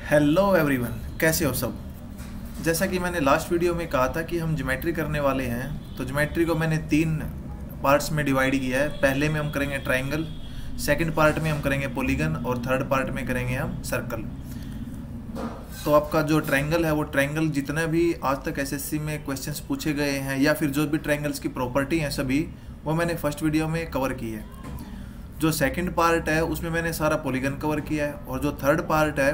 Hello everyone, कैसे हो सब। जैसा कि मैंने लास्ट वीडियो में कहा था कि हम ज्योमेट्री करने वाले हैं, तो ज्योमेट्री को मैंने 3 पार्ट्स में डिवाइड किया है। पहले में हम करेंगे ट्रायंगल, सेकंड पार्ट में हम करेंगे पॉलीगन और थर्ड पार्ट में करेंगे हम सर्कल। तो आपका जो ट्रायंगल है वो ट्रायंगल जितने भी आज तक एसएससी में क्वेश्चंस पूछे गए हैं या फिर जो भी ट्रायंगल्स की प्रॉपर्टी हैं सभी, वो मैंने फर्स्ट वीडियो में कवर की है। जो सेकंड पार्ट है उसमें मैंने सारा पॉलीगन कवर किया है और जो थर्ड पार्ट है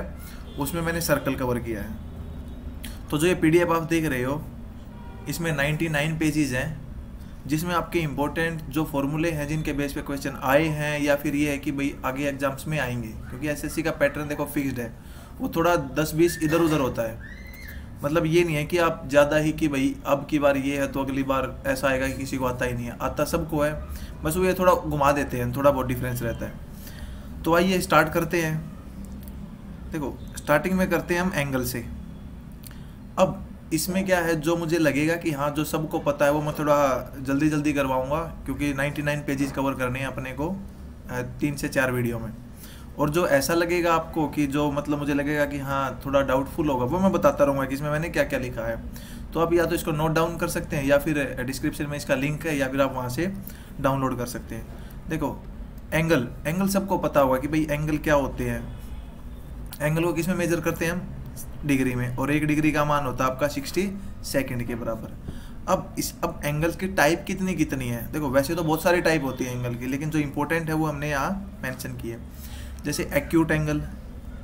उसमें मैंने सर्कल कवर किया है। तो जो ये पीडीएफ आप देख रहे हो इसमें 99 पेजेस हैं, जिसमें आपके इम्पोर्टेंट जो फॉर्मूले हैं जिनके बेस पे क्वेश्चन आए हैं या फिर ये है कि भाई आगे एग्जाम्स में आएंगे, क्योंकि एसएससी का पैटर्न देखो फिक्स्ड है, वो थोड़ा 10-20 इधर उधर होता है। मतलब ये नहीं है कि आप ज़्यादा ही कि भाई अब की बार ये है तो अगली बार ऐसा आएगा कि किसी को आता ही नहीं है, आता सबको है, बस वो ये थोड़ा घुमा देते हैं, थोड़ा बहुत डिफरेंस रहता है। तो आइए स्टार्ट करते हैं। देखो स्टार्टिंग में करते हैं हम एंगल से। अब इसमें क्या है, जो मुझे लगेगा कि हाँ जो सबको पता है वो मैं थोड़ा जल्दी जल्दी करवाऊंगा, क्योंकि 99 पेजेस कवर करने हैं अपने को 3 से 4 वीडियो में। और जो ऐसा लगेगा आपको कि जो मतलब मुझे लगेगा कि हाँ थोड़ा डाउटफुल होगा, वो मैं बताता रहूँगा कि इसमें मैंने क्या क्या लिखा है। तो आप या तो इसको नोट डाउन कर सकते हैं या फिर डिस्क्रिप्शन में इसका लिंक है, या फिर आप वहाँ से डाउनलोड कर सकते हैं। देखो एंगल सबको पता होगा कि भाई एंगल क्या होते हैं। एंगल को किस में मेजर करते हैं हम, डिग्री में, और 1 डिग्री का मान होता है आपका 60 सेकंड के बराबर। अब एंगल्स की टाइप कितनी है। देखो वैसे तो बहुत सारी टाइप होती है एंगल की, लेकिन जो इंपॉर्टेंट है वो हमने यहाँ मेंशन की है। जैसे एक्यूट एंगल,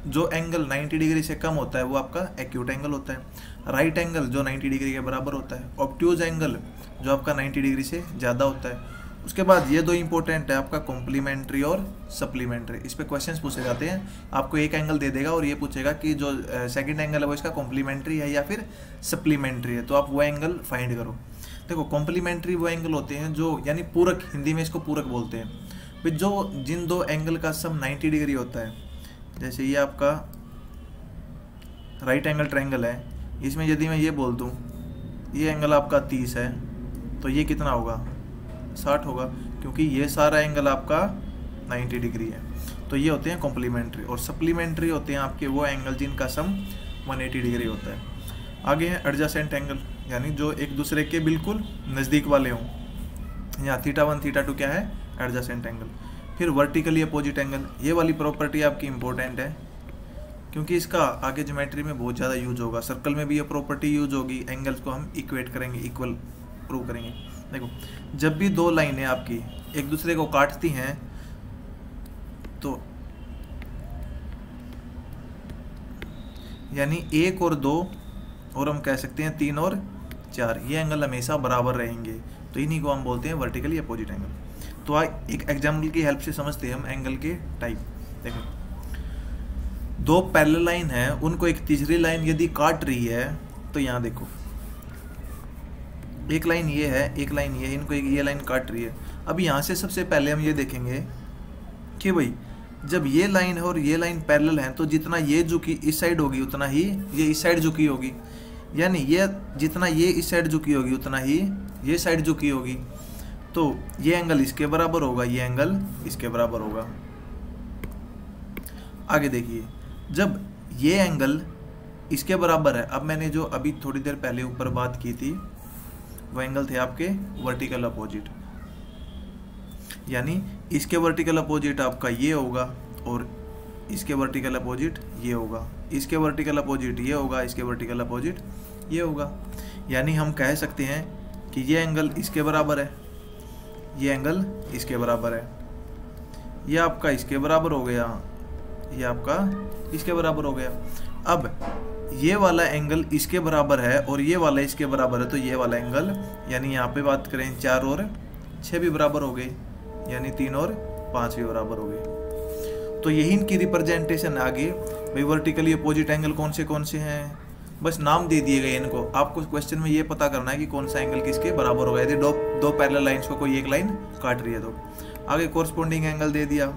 जो एंगल 90 डिग्री से कम होता है वो आपका एक्यूट एंगल होता है। राइट एंगल जो 90 डिग्री के बराबर होता है। ऑब्ट्यूज एंगल जो आपका 90 डिग्री से ज़्यादा होता है। उसके बाद ये 2 इंपॉर्टेंट है आपका कॉम्प्लीमेंट्री और सप्लीमेंट्री। इस पे क्वेश्चंस पूछे जाते हैं, आपको एक एंगल दे देगा और ये पूछेगा कि जो सेकंड एंगल है वो इसका कॉम्प्लीमेंट्री है या फिर सप्लीमेंट्री है, तो आप वो एंगल फाइंड करो। देखो कॉम्प्लीमेंट्री वो एंगल होते हैं जो यानी पूरक, हिंदी में इसको पूरक बोलते हैं। फिर जो जिन 2 एंगल का सम 90 डिग्री होता है, जैसे ये आपका राइट एंगल ट्रायंगल है, इसमें यदि मैं ये बोल दूँ ये एंगल आपका 30 है, तो ये कितना होगा 60 होगा, क्योंकि ये सारा एंगल आपका 90 डिग्री है। तो ये होते हैं कॉम्प्लीमेंट्री। और सप्लीमेंट्री होते हैं आपके वो एंगल जिनका सम 180 डिग्री होता है। आगे है एडजेसेंट एंगल, यानी जो एक दूसरे के बिल्कुल नज़दीक वाले हों। यहाँ θ1 θ2 क्या है, एडजेसेंट एंगल। फिर वर्टिकली अपोजिट एंगल, ये वाली प्रॉपर्टी आपकी इंपॉर्टेंट है, क्योंकि इसका आगे ज्योमेट्री में बहुत ज़्यादा यूज होगा। सर्कल में भी ये प्रॉपर्टी यूज होगी, एंगल्स को हम इक्वेट करेंगे, इक्वल प्रूव करेंगे। देखो जब भी 2 लाइनें आपकी एक दूसरे को काटती हैं, तो यानी 1 और 2 और हम कह सकते हैं 3 और 4, ये एंगल हमेशा बराबर रहेंगे, तो इन्हीं को हम बोलते हैं वर्टिकली अपोजिट एंगल। तो एक एग्जाम्पल की हेल्प से समझते हैं हम एंगल के टाइप। देखो 2 पैरेलल लाइन है, उनको एक तीसरी लाइन यदि काट रही है, तो यहाँ देखो एक लाइन ये है, एक लाइन ये है, इनको एक ये लाइन काट रही है। अब यहाँ से सबसे पहले हम ये देखेंगे कि भाई जब ये लाइन है और ये लाइन पैरेलल है, तो जितना ये झुकी इस साइड होगी उतना ही ये इस साइड झुकी होगी, यानी ये जितना ये इस साइड झुकी होगी उतना ही ये साइड झुकी होगी। तो ये एंगल इसके बराबर होगा, ये एंगल इसके बराबर होगा। आगे देखिए, जब ये एंगल इसके बराबर है, अब मैंने जो अभी थोड़ी देर पहले ऊपर बात की थी वो एंगल थे आपके वर्टिकल अपोजिट, यानी इसके वर्टिकल अपोजिट आपका ये होगा और इसके वर्टिकल अपोजिट ये होगा, इसके वर्टिकल अपोजिट ये होगा, इसके वर्टिकल अपोजिट ये होगा। यानी हम कह सकते हैं कि ये एंगल इसके बराबर है, ये एंगल इसके बराबर है, ये आपका इसके बराबर हो गया, ये आपका इसके बराबर हो गया। अब ये वाला एंगल इसके बराबर है और ये वाला इसके बराबर है, तो ये वाला एंगल यानी यहाँ पे बात करें 4 और 6 भी बराबर हो गए, यानी 3 और 5 भी बराबर हो गए। तो यही इनकी रिप्रेजेंटेशन आगे। भाई वर्टिकली अपोजिट एंगल कौन से हैं, बस नाम दे दिए गए इनको। आपको क्वेश्चन में ये पता करना है कि कौन सा एंगल किसके बराबर होगा, यदि दो पैरेलल लाइंस को कोई एक लाइन काट रही है तो। आगे कोरस्पोंडिंग एंगल दे दिया,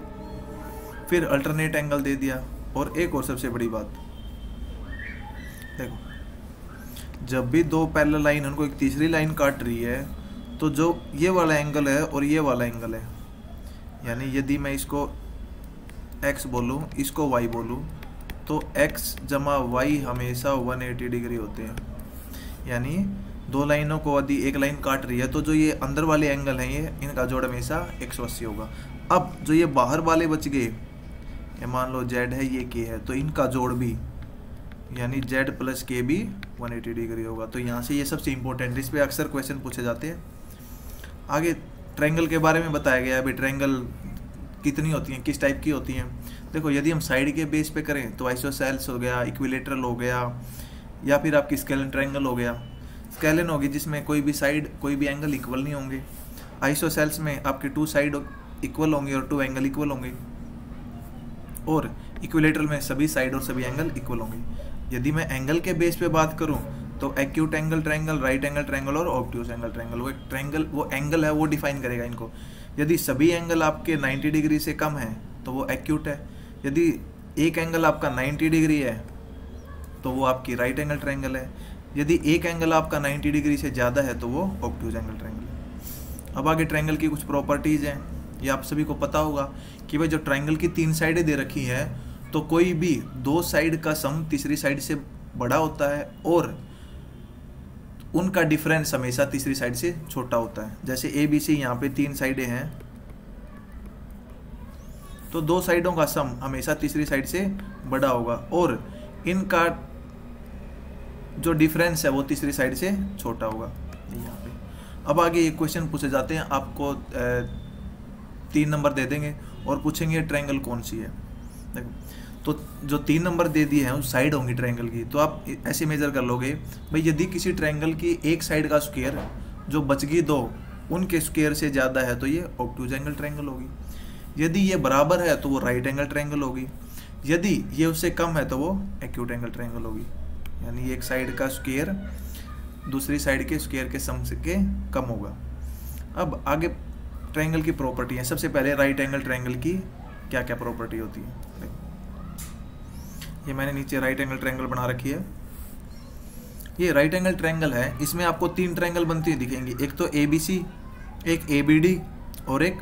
फिर अल्टरनेट एंगल दे दिया, और एक और सबसे बड़ी बात, देखो जब भी 2 पैरेलल लाइन उनको एक तीसरी लाइन काट रही है, तो जो ये वाला एंगल है और ये वाला एंगल है, यानी यदि मैं इसको x बोलूँ, इसको y बोलूँ, तो x जमा वाई हमेशा 180 डिग्री होते हैं। यानी दो लाइनों को यदि एक लाइन काट रही है तो जो ये अंदर वाले एंगल हैं ये इनका जोड़ हमेशा 180 होगा। अब जो ये बाहर वाले बच गए, ये मान लो z है, ये k है, तो इनका जोड़ भी यानी z प्लस k भी 180 डिग्री होगा। तो यहाँ से ये सबसे इंपॉर्टेंट, इस पर अक्सर क्वेश्चन पूछे जाते हैं। आगे ट्रायंगल के बारे में बताया गया है। अभी ट्रायंगल कितनी होती हैं, किस टाइप की होती हैं। देखो यदि हम साइड के बेस पे करें तो आइसोसेल्स हो गया, इक्विलेटरल हो गया, या फिर आपकी स्केलन ट्रायंगल हो गया। स्केलन होगी जिसमें कोई भी साइड कोई भी एंगल इक्वल नहीं होंगे। आइसोसेल्स में आपके 2 साइड इक्वल होंगे और 2 एंगल इक्वल होंगे। और इक्विलेटरल में सभी साइड और सभी एंगल इक्वल होंगे। यदि मैं एंगल के बेस पे बात करूं तो acute angle triangle, right angle triangle और ऑब्ट्यूज एंगल ट्रायंगल। वो ट्रायंगल वो एंगल है वो डिफाइन करेगा इनको। यदि सभी एंगल आपके 90 डिग्री से कम है तो वो एक्यूट है। यदि एक एंगल आपका 90 डिग्री है तो वो आपकी राइट एंगल ट्रायंगल है। यदि एक एंगल आपका 90 डिग्री से ज़्यादा है तो वो ऑब्ट्यूज एंगल ट्रायंगल है। अब आगे ट्रायंगल की कुछ प्रॉपर्टीज़ हैं, ये आप सभी को पता होगा कि भाई जो ट्रायंगल की 3 साइडें दे रखी हैं तो कोई भी 2 साइड का सम तीसरी साइड से बड़ा होता है और उनका डिफरेंस हमेशा तीसरी साइड से छोटा होता है। जैसे ए बी सी यहाँ पे 3 साइडें हैं तो 2 साइडों का सम हमेशा तीसरी साइड से बड़ा होगा और इनका जो डिफरेंस है वो तीसरी साइड से छोटा होगा यहाँ पे। अब आगे ये क्वेश्चन पूछे जाते हैं, आपको 3 नंबर दे देंगे और पूछेंगे ट्रायंगल कौन सी है। देखो तो जो 3 नंबर दे दिए हैं उस साइड होंगी ट्रायंगल की, तो आप ऐसे मेजर कर लोगे भाई यदि किसी ट्रायंगल की एक साइड का स्क्वायर जो बच गई 2 उनके स्क्वायर से ज़्यादा है तो ये ऑब्ट्यूज एंगल ट्रायंगल होगी। यदि ये बराबर है तो वो राइट एंगल ट्रायंगल होगी। यदि ये उससे कम है तो वो एक्यूट एंगल ट्रायंगल होगी। यानी एक साइड का स्क्वायर दूसरी साइड के स्क्वायर के सम से के कम होगा। अब आगे ट्रायंगल की प्रॉपर्टी है। सबसे पहले राइट एंगल ट्रायंगल की क्या क्या प्रॉपर्टी होती है। ये मैंने नीचे राइट एंगल ट्रायंगल बना रखी है। ये राइट एंगल ट्रायंगल है, इसमें आपको 3 ट्रायंगल बनती हुई दिखेंगी। एक तो ABC, एक ABD और एक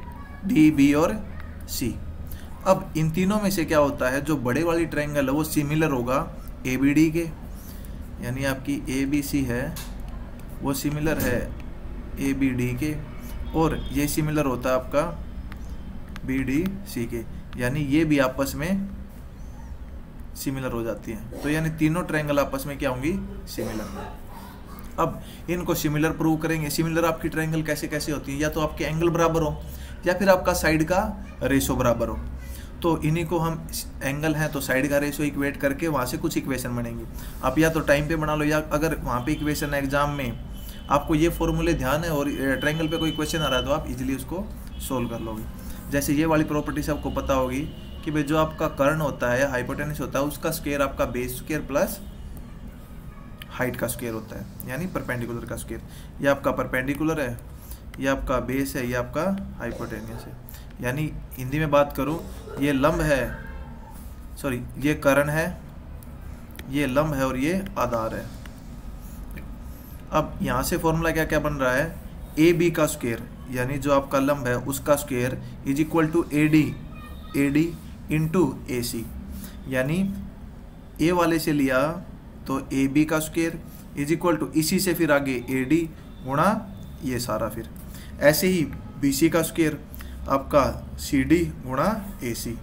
DB और C। अब इन तीनों में से क्या होता है, जो बड़े वाली ट्रायंगल है वो सिमिलर होगा ABD के, यानी आपकी ABC है वो सिमिलर है ABD के, और ये सिमिलर होता है आपका BDC के, यानी ये भी आपस में सिमिलर हो जाती हैं। तो यानी तीनों ट्रायंगल आपस में क्या होंगी, सिमिलर। अब इनको सिमिलर प्रूव करेंगे। सिमिलर आपकी ट्रायंगल कैसे कैसे होती है, या तो आपके एंगल बराबर हो या फिर आपका साइड का रेशो बराबर हो। तो इन्हीं को हम एंगल हैं तो साइड का रेशो इक्वेट करके वहाँ से कुछ इक्वेशन बनेंगे। आप या तो टाइम पे बना लो, या अगर वहाँ पे इक्वेशन एग्जाम में आपको ये फॉर्मूले ध्यान है और ट्रायंगल पे कोई क्वेश्चन आ रहा है तो आप इजीली उसको सोल्व कर लोगे। जैसे ये वाली प्रॉपर्टी से आपको पता होगी कि भाई जो आपका कर्ण होता है, हाइपोटेनस होता है, उसका स्क्वायर आपका बेस स्क्वायर प्लस हाइट का स्क्वायर होता है, यानी परपेंडिकुलर का स्क्वायर। ये आपका परपेंडिकुलर है, ये आपका बेस है, ये आपका हाइपोटेनस है। यानी हिंदी में बात करूं, ये लंब है, सॉरी ये कर्ण है, ये लंब है और ये आधार है। अब यहाँ से फॉर्मूला क्या क्या बन रहा है, ए बी का स्क्वायर यानी जो आपका लंब है उसका square is equal to AD into AC। यानी ए वाले से लिया तो AB का स्क्वायर इज इक्वल टू इसी से फिर आगे AD गुणा ये सारा, फिर ऐसे ही BC का स्क्वायर आपका CD गुणा AC।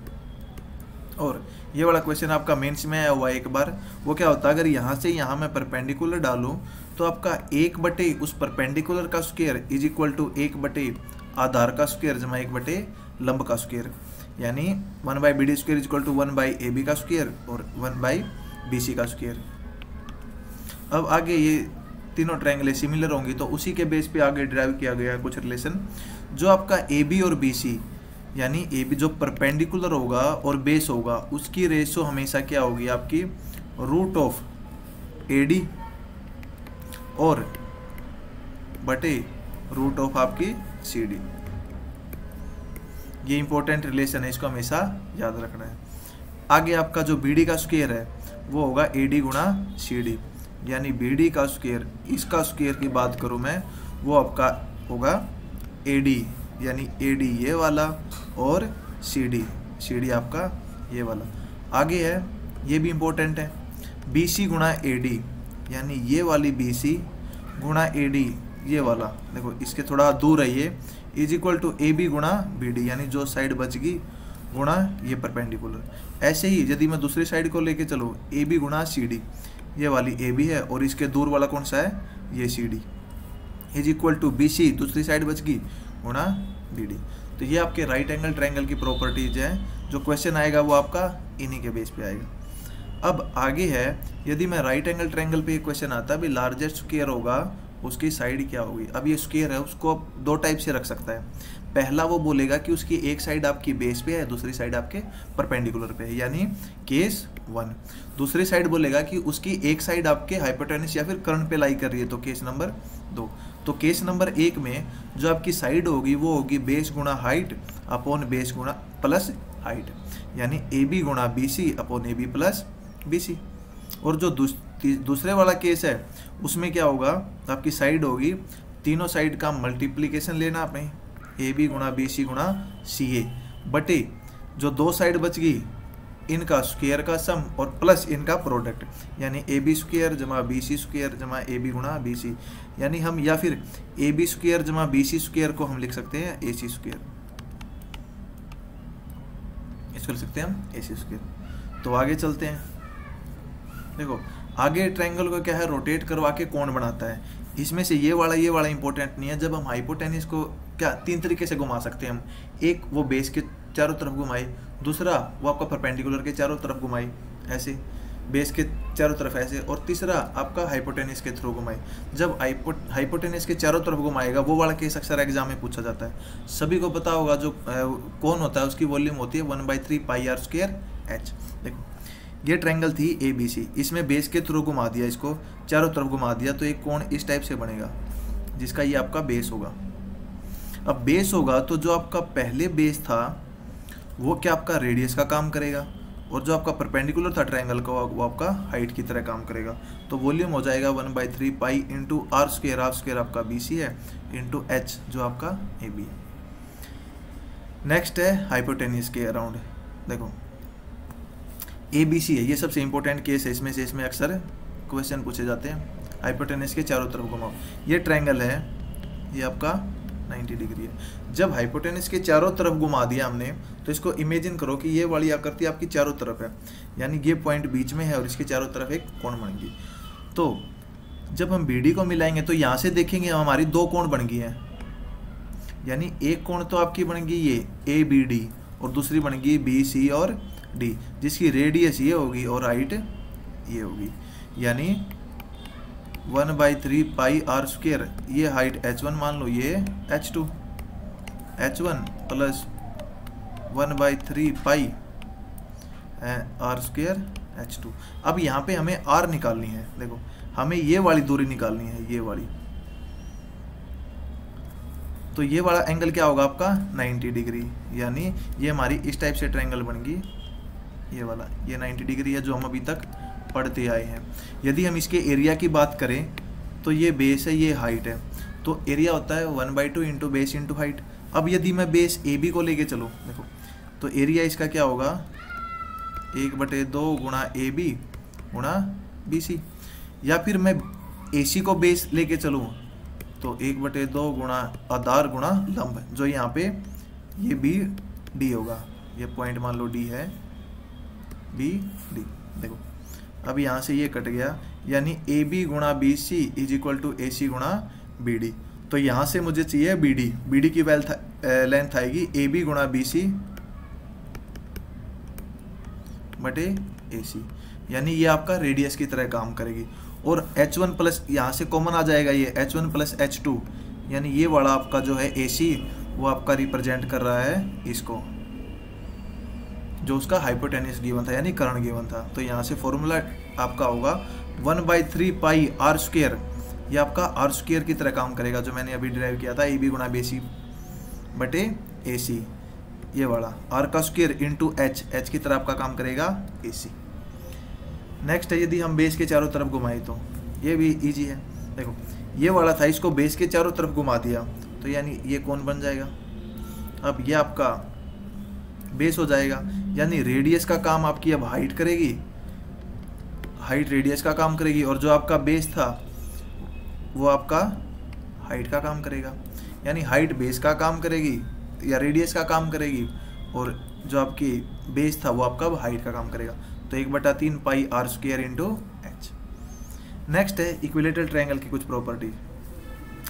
और ये वाला क्वेश्चन आपका मेंस में आया हुआ एक बार, वो क्या होता है अगर यहाँ से यहाँ मैं परपेंडिकुलर डालूँ तो आपका 1 उस परपेंडिकुलर का स्क्वायर इज इक्वल टू 1 आधार का स्क्वायर जमा 1 लंब का स्क्वायर, यानी 1/BD square is equal to 1/AB का स्क्वायर और 1/BC का स्क्वायर। अब आगे ये तीनों ट्रायंगलें सिमिलर होंगी तो उसी के बेस पे आगे ड्राइव किया गया है कुछ रिलेशन। जो आपका AB और BC यानी AB जो परपेंडिकुलर होगा और बेस होगा उसकी रेशो हमेशा क्या होगी आपकी रूट ऑफ AD और बटे रूट ऑफ आपकी CD। ये इंपॉर्टेंट रिलेशन है, इसको हमेशा याद रखना है। आगे आपका जो BD का स्क्वायर है वो होगा AD गुणा CD, यानी BD का स्क्वायर, इसका स्क्वायर की बात करूँ मैं, वो आपका होगा AD, यानी AD ये वाला और CD आपका ये वाला। आगे है ये भी इंपॉर्टेंट है, BC गुणा AD, यानी ये वाली BC गुणा AD, ये वाला देखो इसके थोड़ा दूर है ये, इज इक्वल टू AB गुणा BD, यानी जो साइड बच गई गुणा ये परपेंडिकुलर। ऐसे ही यदि मैं दूसरी साइड को लेके चलो, AB गुणा CD, ये वाली AB है और इसके दूर वाला कौन सा है, ये CD, is equal to BC, दूसरी साइड बच गई गुणा BD। तो ये आपके राइट एंगल ट्रायंगल की प्रॉपर्टीज है, जो क्वेश्चन आएगा वो आपका इन्हीं के बेस पे आएगा। अब आगे है, यदि मैं राइट एंगल ट्रायंगल पे एक क्वेश्चन आता है, भाई लार्जेस्ट स्क्वायर होगा उसकी साइड क्या होगी। अब ये स्क्वायर है, उसको आप दो टाइप से रख सकता है। पहला वो बोलेगा कि उसकी एक साइड आपकी बेस पे है, दूसरी साइड आपके परपेंडिकुलर पे है, यानी केस 1। दूसरी साइड बोलेगा कि उसकी एक साइड आपके हाइपोटेनस या फिर कर्न पे लाई कर रही है, तो केस नंबर 2। तो केस नंबर 1 में जो आपकी साइड होगी वो होगी बेस गुणा हाइट अपॉन बेस गुणा प्लस हाइट, यानी AB गुणा BC upon AB plus BC। और जो दूसरे वाला केस है उसमें क्या होगा, आपकी साइड होगी, तीनों साइड का मल्टीप्लीकेशन लेना आपने, AB गुणा BC गुणा CA बटे जो दो साइड बच गई इनका स्क्वायर का सम और प्लस इनका प्रोडक्ट, यानी AB स्क्वायर जमा BC स्क्वायर जमा AB गुणा BC, यानी हम या फिर AB स्क्वायर जमा BC स्क्वायर को हम लिख सकते हैं AC स्क्वायर, इसको लिख सकते हैं हम AC स्क्वायर। तो आगे चलते हैं, देखो आगे ट्रायंगल को क्या है, रोटेट करवा के कोण बनाता है। इसमें से ये वाला इंपॉर्टेंट नहीं है। जब हम हाइपोटेनस को क्या 3 तरीके से घुमा सकते हैं हम, एक वो बेस के चारों तरफ घुमाई, दूसरा वो आपका परपेंडिकुलर के चारों तरफ घुमाई ऐसे, बेस के चारों तरफ ऐसे, और तीसरा आपका हाइपोटेनस के थ्रू घुमाई। जब हाइपोटेनस के चारों तरफ घुमाएगा वो वाला केस अक्सर एग्जाम में पूछा जाता है। सभी को पता होगा जो कोण होता है उसकी वॉल्यूम होती है 1/3 पाई r स्क्वायर h। देखो ये ट्रायंगल थी ABC, इसमें बेस के थ्रू घुमा दिया, इसको चारों तरफ घुमा दिया, तो एक कोण इस टाइप से बनेगा जिसका ये आपका बेस होगा। अब बेस होगा तो जो आपका पहले बेस था वो क्या आपका रेडियस का काम करेगा, और जो आपका परपेंडिकुलर था ट्रायंगल का वो आपका हाइट की तरह काम करेगा। तो वॉल्यूम हो जाएगा 1/3 पाई इंटू r स्क्वायर आपका BC है इंटू h जो आपका AB है। नेक्स्ट है हाइपोटेनस के अराउंड, देखो ABC है, ये सबसे इंपॉर्टेंट केस है इसमें से, इसमें अक्सर क्वेश्चन पूछे जाते हैं। हाइपोटेनस के चारों तरफ घुमाओ, ये ट्रायंगल है, ये आपका 90 डिग्री है। जब हाइपोटेनस के चारों तरफ घुमा दिया हमने, तो इसको इमेजिन करो कि ये वाली आकृति आपकी चारों तरफ है, यानी ये पॉइंट बीच में है और इसके चारों तरफ एक कोण बन गई। तो जब हम BD को मिलाएंगे तो यहाँ से देखेंगे हमारी दो कोण बन गई हैं, यानी एक कोण तो आपकी बन गई ये ABD और दूसरी बन गई BC और D, जिसकी रेडियस ये होगी और हाइट ये होगी, यानी 1/3 पाई r स्क्वायर, ये हाइट h1 मान लो, ये h2, h1 प्लस 1/3 पाई r स्क्वायर h2। अब यहाँ पे हमें r निकालनी है, देखो हमें ये वाली दूरी निकालनी है, ये वाली, तो ये वाला एंगल क्या होगा आपका 90 डिग्री, यानी ये हमारी इस टाइप से ट्रायंगल बन गई, ये वाला ये 90 डिग्री है जो हम अभी तक पढ़ते आए हैं। यदि हम इसके एरिया की बात करें तो ये बेस है, ये हाइट है, तो एरिया होता है 1/2 इंटू बेस इंटू हाइट। अब यदि मैं बेस AB को लेके चलो, देखो तो एरिया इसका क्या होगा 1/2 गुणा AB गुणा BC, या फिर मैं AC को बेस लेके चलूँ तो 1/2 गुणा आधार गुणा लंब, जो यहाँ पे ये BD होगा, ये पॉइंट मान लो D है, BD। देखो अब यहाँ से ये कट गया, यानी AB गुणा BC is equal to AC गुणा BD। तो यहाँ से मुझे चाहिए BD की लेंथ आएगी AB गुणा BC बटे AC, यानी ये आपका रेडियस की तरह काम करेगी। और H1 प्लस यहाँ से कॉमन आ जाएगा, ये H1 प्लस H2, यानी ये वाला आपका जो है AC वो आपका रिप्रेजेंट कर रहा है इसको, जो उसका हाइपोटेनस गिवन था यानी कर्ण गिवन था। तो यहाँ से फॉर्मूला आपका होगा 1/3 पाई r स्क्वायर, ये आपका r स्क्वायर की तरह काम करेगा जो मैंने अभी डिराइव किया था, AB गुणा BC बटे AC, ये वाला r का स्क्वायर इंटू h की तरह आपका काम करेगा AC। नेक्स्ट है, यदि हम बेस के चारों तरफ घुमाए तो ये भी इजी है, देखो ये वाला था, इसको बेस के चारों तरफ घुमा दिया तो यानी ये कोण बन जाएगा। अब ये आपका बेस हो जाएगा, यानी रेडियस का काम आपकी अब हाइट करेगी हाइट रेडियस का काम करेगी, और जो आपका बेस था वो आपका हाइट का काम करेगा। यानी हाइट बेस का काम करेगी या रेडियस का काम करेगी, और जो आपकी बेस था वो आपका हाइट का काम करेगा। तो 1/3 pi R square into H. Next है इक्विलेटरल ट्रायंगल की कुछ प्रॉपर्टी।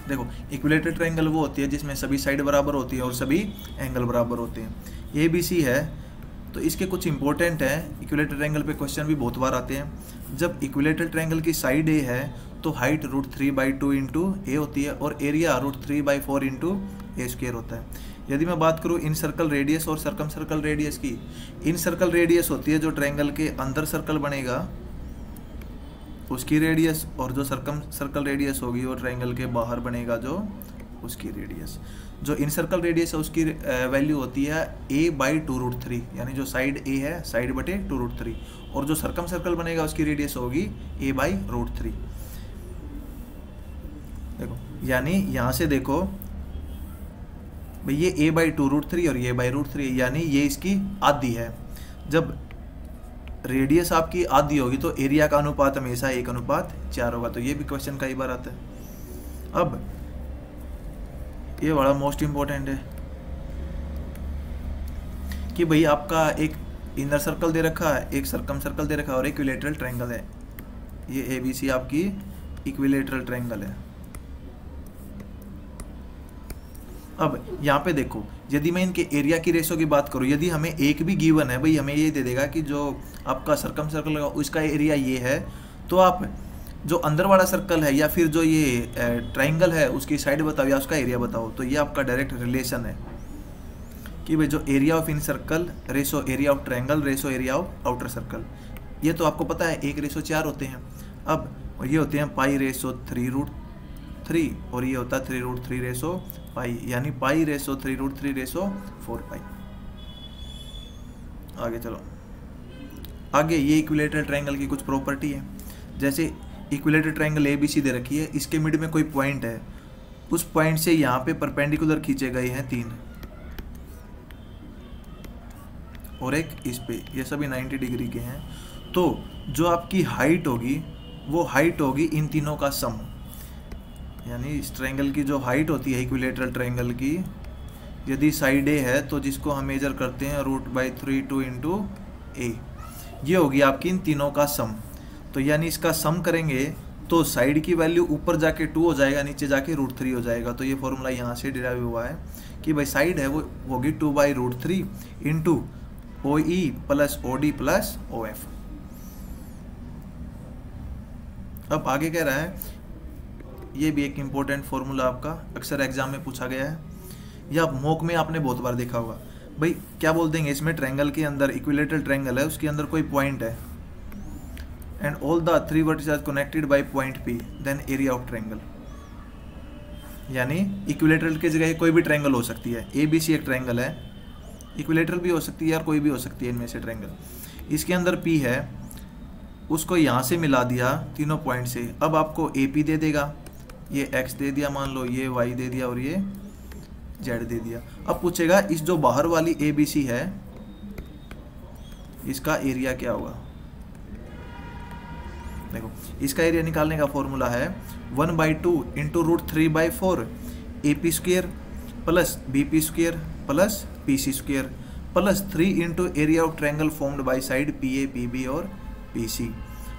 देखो, इक्विलेटरल ट्रायंगल वो होती है जिसमें सभी साइड बराबर होती है और सभी एंगल बराबर होते हैं। ए बी सी है, तो इसके कुछ इंपॉर्टेंट है। इक्विलेटरल ट्रायंगल पे क्वेश्चन भी बहुत बार आते हैं। जब इक्विलेटरल ट्रायंगल की साइड ए है तो हाइट √3/2 इंटू ए होती है, और एरिया √3/4 इंटू ए स्क्वायर होता है। यदि मैं बात करूँ इन सर्कल रेडियस और सर्कम सर्कल रेडियस की, इन सर्कल रेडियस होती है जो ट्रायंगल के अंदर सर्कल बनेगा उसकी रेडियस, और जो सर्कम सर्कल रेडियस होगी वो ट्रायंगल के बाहर बनेगा जो उसकी रेडियस। जो इन सर्कल रेडियस है उसकी वैल्यू होती है a/2√3, यानी जो साइड ए है साइड बटे 2√3, और जो सर्कम सर्कल बनेगा उसकी रेडियस होगी a/√3। देखो, यानी यहाँ से देखो भाई ये a/2√3 और ये a/√3, यानी ये इसकी आधी है। जब रेडियस आपकी आधी होगी तो एरिया का अनुपात हमेशा 1/4 होगा। तो ये भी क्वेश्चन कई बार आता है। अब ये बड़ा मोस्ट इंपॉर्टेंट है कि भाई आपका एक इनर सर्कल दे रखा है, एक सर्कम सर्कल दे रखा है और इक्विलेटरल ट्रायंगल है। ये ABC आपकी इक्विलेटरल ट्रायंगल है। अब यहाँ पे देखो, यदि मैं इनके एरिया की रेशो की बात करूँ, यदि हमें एक भी गिवन है, भाई हमें ये दे देगा कि जो आपका सर्कम सर्कल होगा उसका एरिया ये है, तो आप जो अंदर वाला सर्कल है या फिर जो ये ट्रायंगल है उसकी साइड बताओ या उसका एरिया बताओ। तो ये आपका डायरेक्ट रिलेशन है कि भाई जो area of in circle ratio area of triangle ratio area of outer circle, ये तो आपको पता है 1:4 होते हैं। अब ये होते हैं π/3√3 और ये होता है 3√3/π, यानी π/3√3/4π। आगे चलो, आगे ये इक्विलेटरल ट्रायंगल की कुछ प्रॉपर्टी है। जैसे इक्विलेटरल ट्रायंगल ABC दे रखी है, इसके मिड में कोई पॉइंट है, उस पॉइंट से यहाँ पे परपेंडिकुलर खींचे गए हैं 3 और एक इस पे, ये सभी 90 डिग्री के हैं। तो जो आपकी हाइट होगी वो हाइट होगी इन तीनों का सम, यानी इस ट्रायंगल की जो हाइट होती है इक्विलेटरल ट्रायंगल की, यदि साइड ए है तो जिसको हम मेजर करते हैं √3² इंटू ए, ये होगी आपकी इन तीनों का सम। तो यानी इसका सम करेंगे तो साइड की वैल्यू ऊपर जाके 2 हो जाएगा, नीचे जाके √3 हो जाएगा। तो ये फॉर्मूला यहाँ से डिराइव हुआ है कि भाई साइड है वो होगी 2/√3 into OE plus OD plus OF। अब आगे कह रहा है, ये भी एक इम्पोर्टेंट फॉर्मूला आपका अक्सर एग्जाम में पूछा गया है या मॉक में आपने बहुत बार देखा होगा। भाई क्या बोल देंगे इसमें, ट्रायंगल के अंदर इक्विलेटरल ट्रायंगल है, उसके अंदर कोई पॉइंट है and all the 3 vertices are connected by point P, then area of triangle. यानी इक्विलेटरल की जगह कोई भी ट्रायंगल हो सकती है। ABC एक ट्रायंगल है, इक्विलेटरल भी हो सकती है यार, कोई भी हो सकती है इनमें से ट्रायंगल। इसके अंदर P है, उसको यहाँ से मिला दिया तीनों पॉइंट से। अब आपको AP दे देगा, ये X दे दिया मान लो, ये Y दे दिया और ये Z दे दिया। अब पूछेगा इस जो बाहर वाली ABC है इसका एरिया क्या होगा। देखो, इसका एरिया निकालने का फॉर्मूला है 1/2 into √3/4 AP² plus BP² plus PC² plus 3 into area of triangle formed by side PA, PB और PC।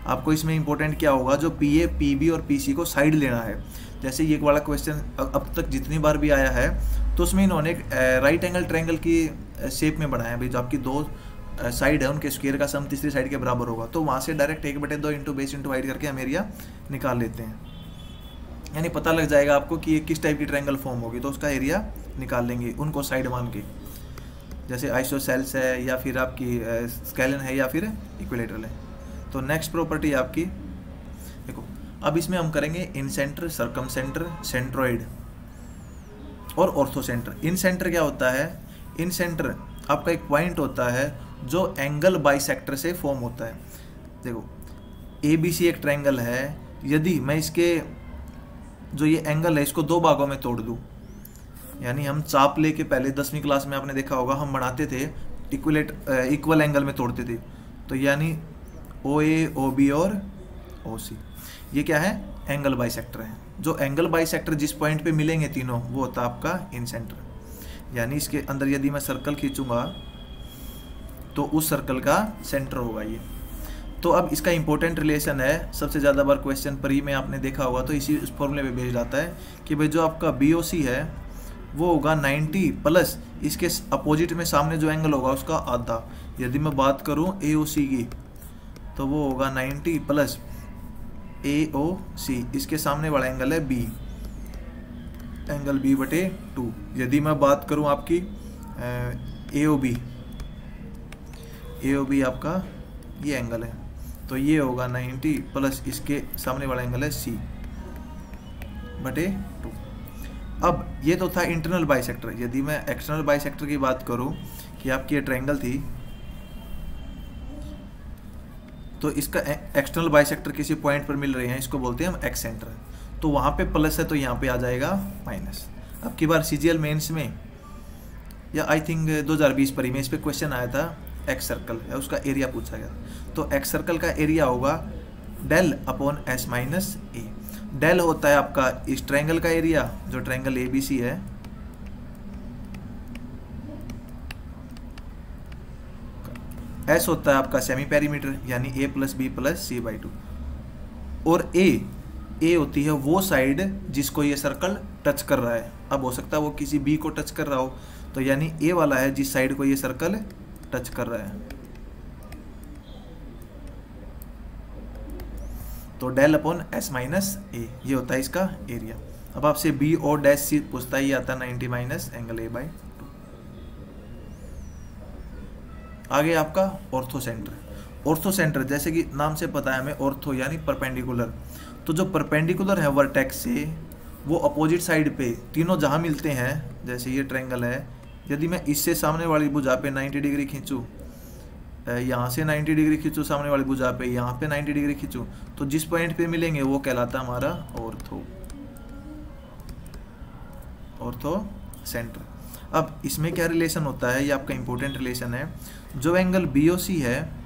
आपको इसमें इंपॉर्टेंट क्या होगा, जो PA, PB और PC को साइड लेना है। जैसे ये वाला क्वेश्चन अब तक जितनी बार भी आया है तो उसमें इन्होंने राइट एंगल ट्रायंगल की शेप में बनाया है। भाई जो आपकी 2 साइड है उनके स्क्वायर का सम तीसरी साइड के बराबर होगा, तो वहाँ से direct 1/2 into base into height करके हम एरिया निकाल लेते हैं। यानी पता लग जाएगा आपको कि ये किस टाइप की ट्रायंगल फॉर्म होगी, तो उसका एरिया निकाल लेंगे उनको साइड मान के। जैसे आइसोसेल्स है या फिर आपकी स्केलन है या फिर इक्विलेटरल है। तो नेक्स्ट प्रॉपर्टी आपकी देखो, अब इसमें हम करेंगे इन सेंटर, सर्कम सेंटर, सेंट्रोइड और ऑर्थोसेंटर। इन सेंटर क्या होता है, इन सेंटर आपका एक पॉइंट होता है जो एंगल बाइसेक्टर से फॉर्म होता है। देखो ABC एक ट्रायंगल है, यदि मैं इसके जो ये एंगल है इसको 2 भागों में तोड़ दूं, यानी हम चाप लेके पहले 10वीं क्लास में आपने देखा होगा हम बनाते थे इक्वल एंगल में तोड़ते थे। तो यानी ओ ए, ओ बी और ओ सी। ये क्या है? एंगल बाइसेक्टर है। जो एंगल बाइसेक्टर जिस पॉइंट पे मिलेंगे तीनों, वो होता है आपका इन सेंटर। यानी इसके अंदर यदि मैं सर्कल खींचूंगा तो उस सर्कल का सेंटर होगा ये। तो अब इसका इंपॉर्टेंट रिलेशन है, सबसे ज़्यादा बार क्वेश्चन पर ही में आपने देखा होगा, तो इसी इस फॉर्मूले पे बेस्ड आता है कि भाई जो आपका बी ओ सी है वो होगा 90 प्लस इसके अपोजिट में सामने जो एंगल होगा उसका आधा। यदि मैं बात करूं ए ओ सी की तो वो होगा 90 प्लस ए ओ सी, इसके सामने वाला एंगल है बी, एंगल बी बटे 2। यदि मैं बात करूं आपकी ए ओ बी आपका ये एंगल है, तो ये होगा 90 प्लस इसके सामने वाला एंगल है सी बटे 2। अब ये तो था इंटरनल बाइसेक्टर। यदि मैं एक्सटर्नल बाइसेक्टर की बात करूं कि आपकी ये ट्रायंगल थी, तो इसका एक्सटर्नल बाइसेक्टर किसी पॉइंट पर मिल रहे हैं, इसको बोलते हैं हम एक्स सेंटर। तो वहाँ पे प्लस है तो यहाँ पे आ जाएगा माइनस। अब की बार सीजीएल मेंस में या आई थिंक 2020 पर ही में इस पे क्वेश्चन आया था, एक्स सर्कल है उसका एरिया पूछा गया। तो एक्स सर्कल का एरिया होगा डेल अपॉन एस माइनस ए। डेल होता है आपका इस ट्रायंगल का एरिया, जो ट्रायंगल ए बी सी है, एस होता है आपका सेमी पेरीमीटर यानी A plus B plus C by 2, और ए होती है वो साइड जिसको ये सर्कल टच कर रहा है। अब हो सकता है वो किसी बी को टच कर रहा हो, तो यानी ए वाला है जिस साइड को ये सर्कल टच कर रहा है। तो डेल अपॉन एस माइनस ए, ये होता है इसका एरिया। अब आपसे बी और डैश सी पूछता ही आता है 90 माइनस एंगल ए बाई 2। आगे आपका ऑर्थो सेंटर। ऑर्थो सेंटर जैसे कि नाम से पता है हमें, ऑर्थो यानी परपेंडिकुलर। तो जो परपेंडिकुलर है वर्टेक्स से, वो अपोजिट साइड पे तीनों जहाँ मिलते हैं, जैसे ये ट्रायंगल है, यदि मैं इससे सामने वाली भुजा पे 90 डिग्री खींचूँ, यहाँ से 90 डिग्री खींचूँ सामने वाली भुजा पे, यहाँ पे 90 डिग्री खींचूँ, तो जिस पॉइंट पे मिलेंगे वो कहलाता है हमारा ऑर्थो सेंटर। अब इसमें क्या रिलेशन होता है, ये आपका इंपॉर्टेंट रिलेशन है। जो एंगल बी ओ सी है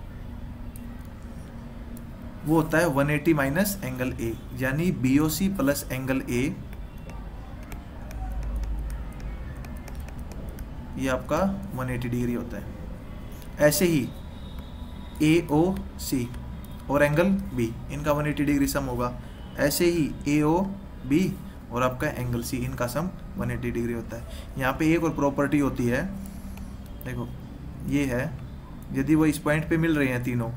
वो होता है 180 माइनस एंगल ए, यानी B O C plus angle A, ये आपका 180 डिग्री होता है। ऐसे ही ए ओ सी और एंगल बी, इनका 180 डिग्री सम होगा। ऐसे ही ए ओ बी और आपका एंगल सी, इनका सम 180 डिग्री होता है। यहाँ पे एक और प्रॉपर्टी होती है, देखो ये है, यदि वो इस पॉइंट पे मिल रहे हैं तीनों,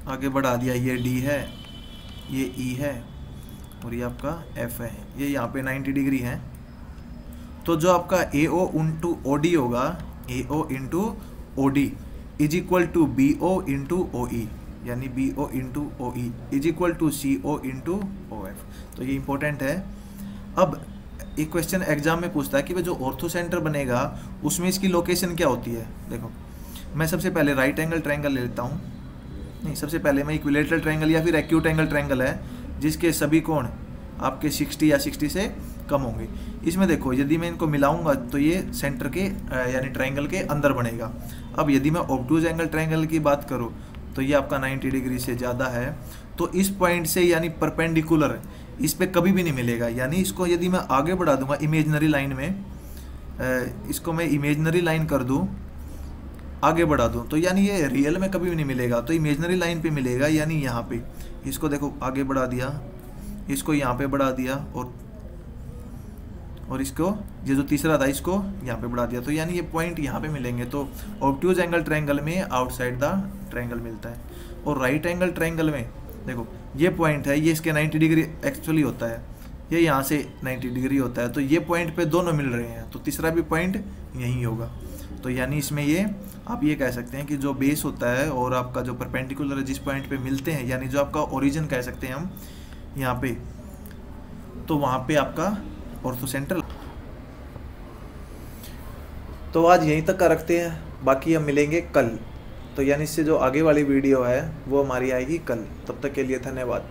आगे बढ़ा दिया, ये डी है, ये ई है और ये आपका एफ है, ये यहाँ पे 90 डिग्री है। तो जो आपका ए ओ इंटू ओ डी होगा, A O into O D is equal to B O into O E, यानी B O into O E is equal to C O into O F. तो ये important है। अब एक question exam में पूछता है कि भाई जो ऑर्थो सेंटर बनेगा उसमें इसकी लोकेशन क्या होती है। देखो मैं सबसे पहले राइट एंगल ट्रायंगल ले लेता हूँ, नहीं सबसे पहले मैं इक्विलेटरल ट्रायंगल या फिर एक्यूट एंगल ट्रायंगल है जिसके सभी कोण आपके 60 या 60 से कम होंगे। इसमें देखो यदि मैं इनको मिलाऊंगा तो ये सेंटर के यानी ट्रायंगल के अंदर बनेगा। अब यदि मैं ऑब्टूज एंगल ट्रायंगल की बात करूँ तो ये आपका 90 डिग्री से ज़्यादा है, तो इस पॉइंट से यानी परपेंडिकुलर इस पे कभी भी नहीं मिलेगा। यानी इसको यदि मैं आगे बढ़ा दूंगा इमेजनरी लाइन में, इसको मैं इमेजनरी लाइन कर दूं, आगे बढ़ा दूं, तो यानी ये रियल में कभी भी नहीं मिलेगा, तो इमेजनरी लाइन पे मिलेगा। यानी यहाँ पे इसको देखो आगे बढ़ा दिया, इसको यहाँ पे बढ़ा दिया और इसको ये जो तीसरा था इसको यहाँ पे बढ़ा दिया, तो यानी ये पॉइंट यहाँ पे मिलेंगे। तो ऑब्ट्यूज एंगल ट्रायंगल में आउटसाइड द ट्रायंगल मिलता है। और राइट एंगल ट्रायंगल में देखो ये पॉइंट है, ये इसके 90 डिग्री एक्चुअली होता है, ये यहाँ से 90 डिग्री होता है, तो ये पॉइंट पे दोनों मिल रहे हैं, तो तीसरा भी पॉइंट यही होगा। तो यानी इसमें ये आप ये कह सकते हैं कि जो बेस होता है और आपका जो परपेंडिकुलर है जिस पॉइंट पे मिलते हैं, यानी जो आपका ओरिजिन कह सकते हैं हम यहाँ पे, तो वहाँ पे आपका ऑर्थो सेंटर। तो आज यहीं तक का रखते हैं, बाकी हम मिलेंगे कल। तो यानी इससे जो आगे वाली वीडियो है वो हमारी आएगी कल। तब तक के लिए धन्यवाद।